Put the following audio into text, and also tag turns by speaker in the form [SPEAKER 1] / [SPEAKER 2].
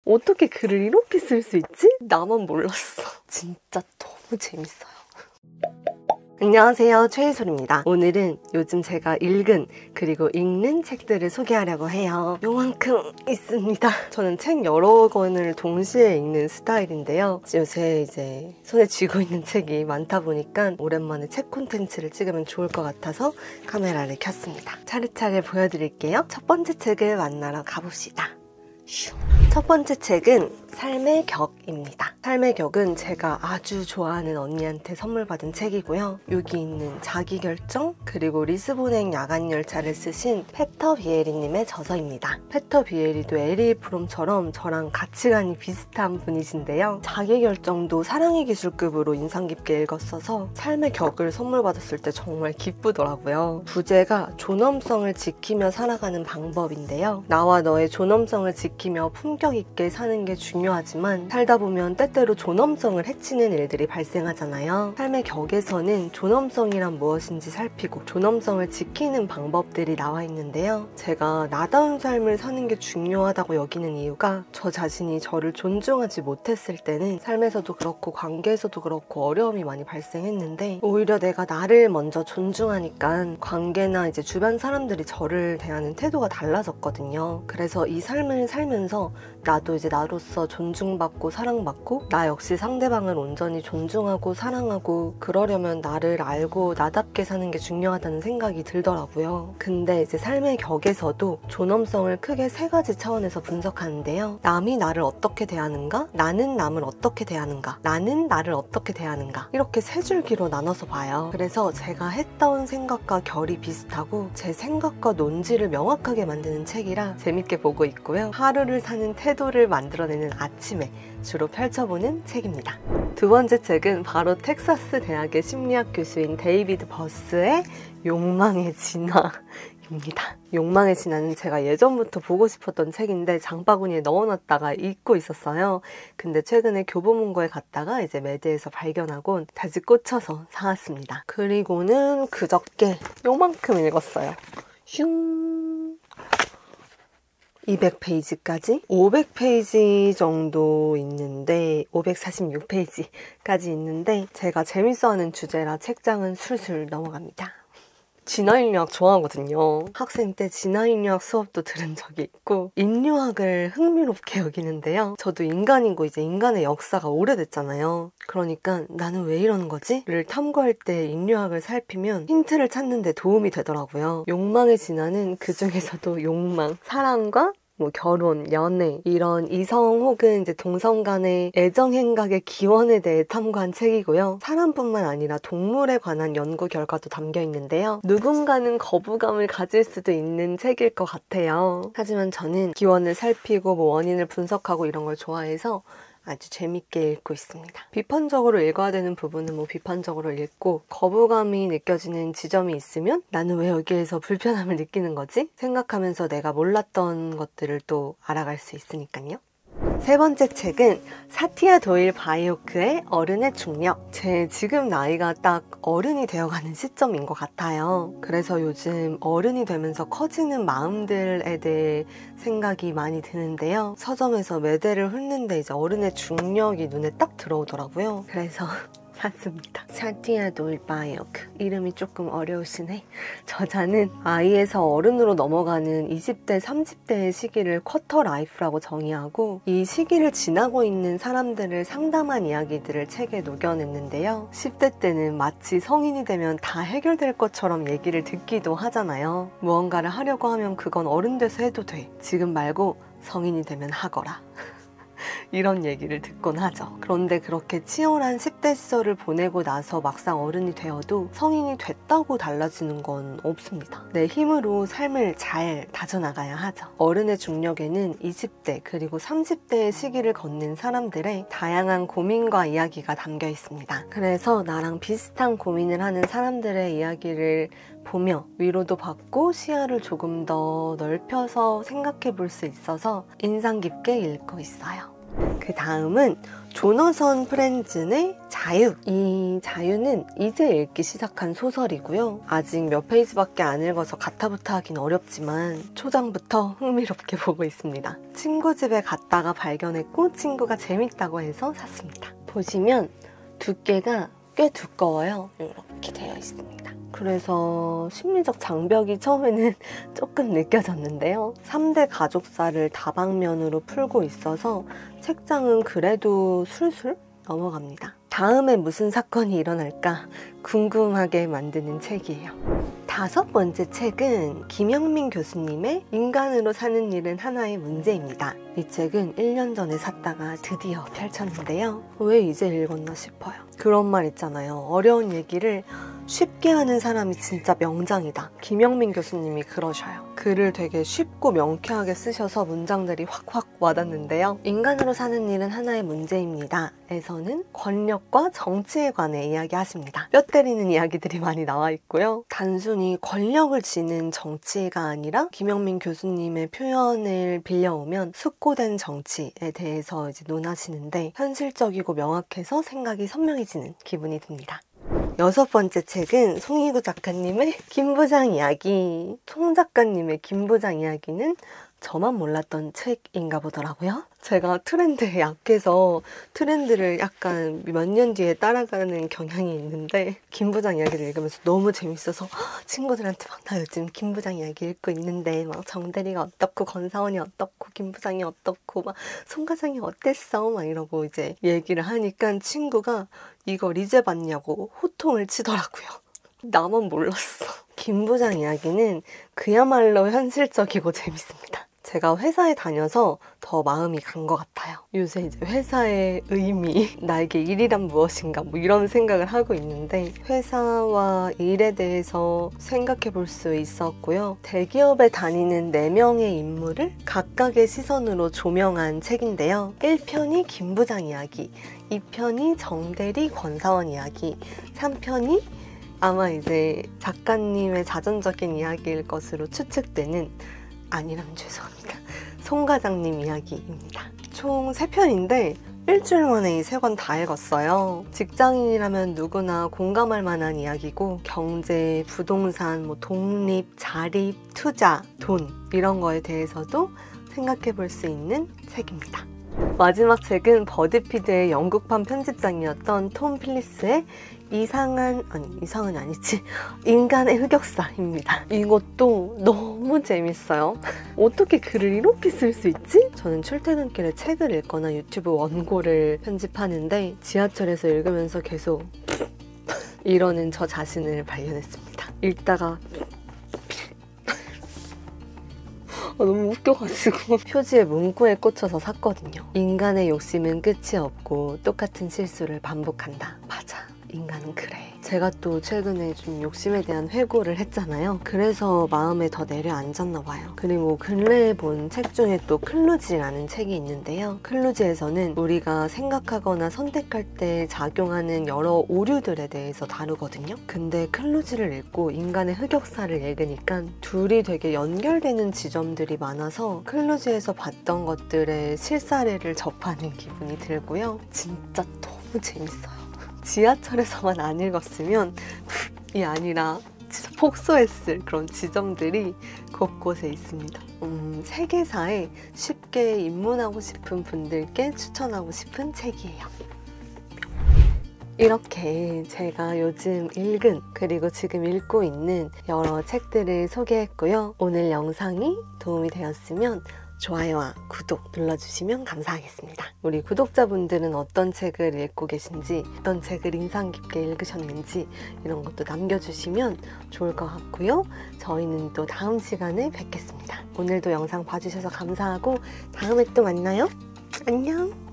[SPEAKER 1] 어떻게 글을 이렇게 쓸 수 있지? 나만 몰랐어. 진짜 너무 재밌어요. 안녕하세요, 최희솔입니다. 오늘은 요즘 제가 읽은 그리고 읽는 책들을 소개하려고 해요. 요만큼 있습니다. 저는 책 여러 권을 동시에 읽는 스타일인데요. 요새 이제 손에 쥐고 있는 책이 많다 보니까 오랜만에 책 콘텐츠를 찍으면 좋을 것 같아서 카메라를 켰습니다. 차례차례 보여드릴게요. 첫 번째 책을 만나러 가봅시다. 첫 번째 책은 삶의 격입니다. 삶의 격은 제가 아주 좋아하는 언니한테 선물 받은 책이고요. 여기 있는 자기결정 그리고 리스본행 야간열차를 쓰신 페터 비에리님의 저서입니다. 페터 비에리도 에리 프롬처럼 저랑 가치관이 비슷한 분이신데요. 자기결정도 사랑의 기술급으로 인상 깊게 읽었어서 삶의 격을 선물 받았을 때 정말 기쁘더라고요. 부제가 존엄성을 지키며 살아가는 방법인데요. 나와 너의 존엄성을 지키며 품격 있게 사는 게 중요하지만 살다 보면 때때로 존엄성을 해치는 일들이 발생하잖아요. 삶의 격에서는 존엄성이란 무엇인지 살피고 존엄성을 지키는 방법들이 나와 있는데요. 제가 나다운 삶을 사는 게 중요하다고 여기는 이유가 저 자신이 저를 존중하지 못했을 때는 삶에서도 그렇고 관계에서도 그렇고 어려움이 많이 발생했는데 오히려 내가 나를 먼저 존중하니까 관계나 이제 주변 사람들이 저를 대하는 태도가 달라졌거든요. 그래서 이 삶을 살면서 나도 이제 나로서 존중받고 사랑받고 나 역시 상대방을 온전히 존중하고 사랑하고 그러려면 나를 알고 나답게 사는 게 중요하다는 생각이 들더라고요. 근데 이제 삶의 격에서도 존엄성을 크게 세 가지 차원에서 분석하는데요. 남이 나를 어떻게 대하는가? 나는 남을 어떻게 대하는가? 나는 나를 어떻게 대하는가? 이렇게 세 줄기로 나눠서 봐요. 그래서 제가 했던 생각과 결이 비슷하고 제 생각과 논지를 명확하게 만드는 책이라 재밌게 보고 있고요. 하루를 사는 태도를 만들어내는 아침에 주로 펼쳐보는 책입니다. 두 번째 책은 바로 텍사스 대학의 심리학 교수인 데이비드 버스의 욕망의 진화입니다. 욕망의 진화는 제가 예전부터 보고 싶었던 책인데 장바구니에 넣어놨다가 잊고 있었어요. 근데 최근에 교보문고에 갔다가 이제 매대에서 발견하고 다시 꽂혀서 사왔습니다. 그리고는 그저께 요만큼 읽었어요. 슝! 200페이지까지? 500페이지 정도 있는데 546페이지까지 있는데 제가 재밌어하는 주제라 책장은 술술 넘어갑니다. 진화인류학 좋아하거든요. 학생 때 진화인류학 수업도 들은 적이 있고 인류학을 흥미롭게 여기는데요. 저도 인간이고 이제 인간의 역사가 오래됐잖아요. 그러니까 나는 왜 이러는 거지? 를 탐구할 때 인류학을 살피면 힌트를 찾는 데 도움이 되더라고요. 욕망의 진화는 그 중에서도 욕망, 사랑과 결혼, 연애 이런 이성 혹은 이제 동성 간의 애정 행각의 기원에 대해 탐구한 책이고요. 사람뿐만 아니라 동물에 관한 연구 결과도 담겨 있는데요. 누군가는 거부감을 가질 수도 있는 책일 것 같아요. 하지만 저는 기원을 살피고 원인을 분석하고 이런 걸 좋아해서 아주 재밌게 읽고 있습니다. 비판적으로 읽어야 되는 부분은 비판적으로 읽고 거부감이 느껴지는 지점이 있으면 나는 왜 여기에서 불편함을 느끼는 거지? 생각하면서 내가 몰랐던 것들을 또 알아갈 수 있으니까요. 세 번째 책은 사티아 도일 바이오크의 어른의 중력. 제 지금 나이가 딱 어른이 되어가는 시점인 것 같아요. 그래서 요즘 어른이 되면서 커지는 마음들에 대해 생각이 많이 드는데요. 서점에서 매대를 훑는데 이제 어른의 중력이 눈에 딱 들어오더라고요. 그래서 샀습니다. 사티아 도일 바이오크. 이름이 조금 어려우시네. 저자는 아이에서 어른으로 넘어가는 20대, 30대의 시기를 쿼터 라이프라고 정의하고 이 시기를 지나고 있는 사람들을 상담한 이야기들을 책에 녹여냈는데요. 10대 때는 마치 성인이 되면 다 해결될 것처럼 얘기를 듣기도 하잖아요. 무언가를 하려고 하면 그건 어른 돼서 해도 돼. 지금 말고 성인이 되면 하거라. 이런 얘기를 듣곤 하죠. 그런데 그렇게 치열한 10대 시절을 보내고 나서 막상 어른이 되어도 성인이 됐다고 달라지는 건 없습니다. 내 힘으로 삶을 잘 다져나가야 하죠. 어른의 중력에는 20대 그리고 30대의 시기를 걷는 사람들의 다양한 고민과 이야기가 담겨 있습니다. 그래서 나랑 비슷한 고민을 하는 사람들의 이야기를 보며 위로도 받고 시야를 조금 더 넓혀서 생각해 볼 수 있어서 인상 깊게 읽고 있어요. 그 다음은 조너선 프렌즌의 자유. 이 자유는 이제 읽기 시작한 소설이고요. 아직 몇 페이지밖에 안 읽어서 가타부타 하긴 어렵지만 초장부터 흥미롭게 보고 있습니다. 친구 집에 갔다가 발견했고 친구가 재밌다고 해서 샀습니다. 보시면 두께가 꽤 두꺼워요. 이렇게 되어 있습니다. 그래서 심리적 장벽이 처음에는 조금 느껴졌는데요. 3대 가족사를 다방면으로 풀고 있어서 책장은 그래도 술술 넘어갑니다. 다음에 무슨 사건이 일어날까 궁금하게 만드는 책이에요. 5번째 책은 김영민 교수님의 인간으로 사는 일은 하나의 문제입니다. 이 책은 1년 전에 샀다가 드디어 펼쳤는데요. 왜 이제 읽었나 싶어요. 그런 말 있잖아요. 어려운 얘기를 쉽게 하는 사람이 진짜 명장이다. 김영민 교수님이 그러셔요. 글을 되게 쉽고 명쾌하게 쓰셔서 문장들이 확확 와닿는데요. 인간으로 사는 일은 하나의 문제입니다. 에서는 권력과 정치에 관해 이야기하십니다. 뼈 때리는 이야기들이 많이 나와 있고요. 단순히 권력을 쥐는 정치가 아니라 김영민 교수님의 표현을 빌려오면 숙고된 정치에 대해서 이제 논하시는데 현실적이고 명확해서 생각이 선명해지는 기분이 듭니다. 6번째 책은 송희구 작가님의 김부장 이야기. 송 작가님의 김부장 이야기는 저만 몰랐던 책인가 보더라고요. 제가 트렌드에 약해서 트렌드를 약간 몇 년 뒤에 따라가는 경향이 있는데 김부장 이야기를 읽으면서 너무 재밌어서 친구들한테 막 나 요즘 김부장 이야기 읽고 있는데 막 정대리가 어떻고 권사원이 어떻고 김부장이 어떻고 막 송과장이 어땠어 막 이러고 이제 얘기를 하니까 친구가 이걸 이제 봤냐고 호통을 치더라고요. 나만 몰랐어. 김부장 이야기는 그야말로 현실적이고 재밌습니다. 제가 회사에 다녀서 더 마음이 간 것 같아요. 요새 이제 회사의 의미, 나에게 일이란 무엇인가 뭐 이런 생각을 하고 있는데 회사와 일에 대해서 생각해 볼 수 있었고요. 대기업에 다니는 4명의 인물을 각각의 시선으로 조명한 책인데요. 1편이 김부장 이야기, 2편이 정대리 권사원 이야기, 3편이 아마 이제 작가님의 자전적인 이야기일 것으로 추측되는 아니라면 죄송합니다. 송 과장님 이야기입니다. 총 3편인데 일주일 만에 이 3권 다 읽었어요. 직장인이라면 누구나 공감할 만한 이야기고 경제, 부동산, 뭐 독립, 자립, 투자, 돈 이런 거에 대해서도 생각해 볼 수 있는 책입니다. 마지막 책은 버드피드의 영국판 편집장이었던 톰 필리스의 이상한 아니지 인간의 흑역사입니다. 이것도 너무 재밌어요. 어떻게 글을 이렇게 쓸 수 있지? 저는 출퇴근길에 책을 읽거나 유튜브 원고를 편집하는데 지하철에서 읽으면서 계속 이러는 저 자신을 발견했습니다. 읽다가 너무 웃겨가지고 표지에 문구에 꽂혀서 샀거든요. 인간의 욕심은 끝이 없고 똑같은 실수를 반복한다. 맞아. 인간은 그래. 제가 또 최근에 좀 욕심에 대한 회고를 했잖아요. 그래서 마음에 더 내려앉았나 봐요. 그리고 근래에 본 책 중에 또 클루지라는 책이 있는데요. 클루지에서는 우리가 생각하거나 선택할 때 작용하는 여러 오류들에 대해서 다루거든요. 근데 클루지를 읽고 인간의 흑역사를 읽으니까 둘이 되게 연결되는 지점들이 많아서 클루지에서 봤던 것들의 실사례를 접하는 기분이 들고요. 진짜 너무 재밌어요. 지하철에서만 안 읽었으면 이 아니라 진짜 폭소했을 그런 지점들이 곳곳에 있습니다. 세계사에 쉽게 입문하고 싶은 분들께 추천하고 싶은 책이에요. 이렇게 제가 요즘 읽은 그리고 지금 읽고 있는 여러 책들을 소개했고요. 오늘 영상이 도움이 되었으면 좋아요와 구독 눌러주시면 감사하겠습니다. 우리 구독자분들은 어떤 책을 읽고 계신지, 어떤 책을 인상 깊게 읽으셨는지 이런 것도 남겨주시면 좋을 것 같고요. 저희는 또 다음 시간에 뵙겠습니다. 오늘도 영상 봐주셔서 감사하고 다음에 또 만나요. 안녕.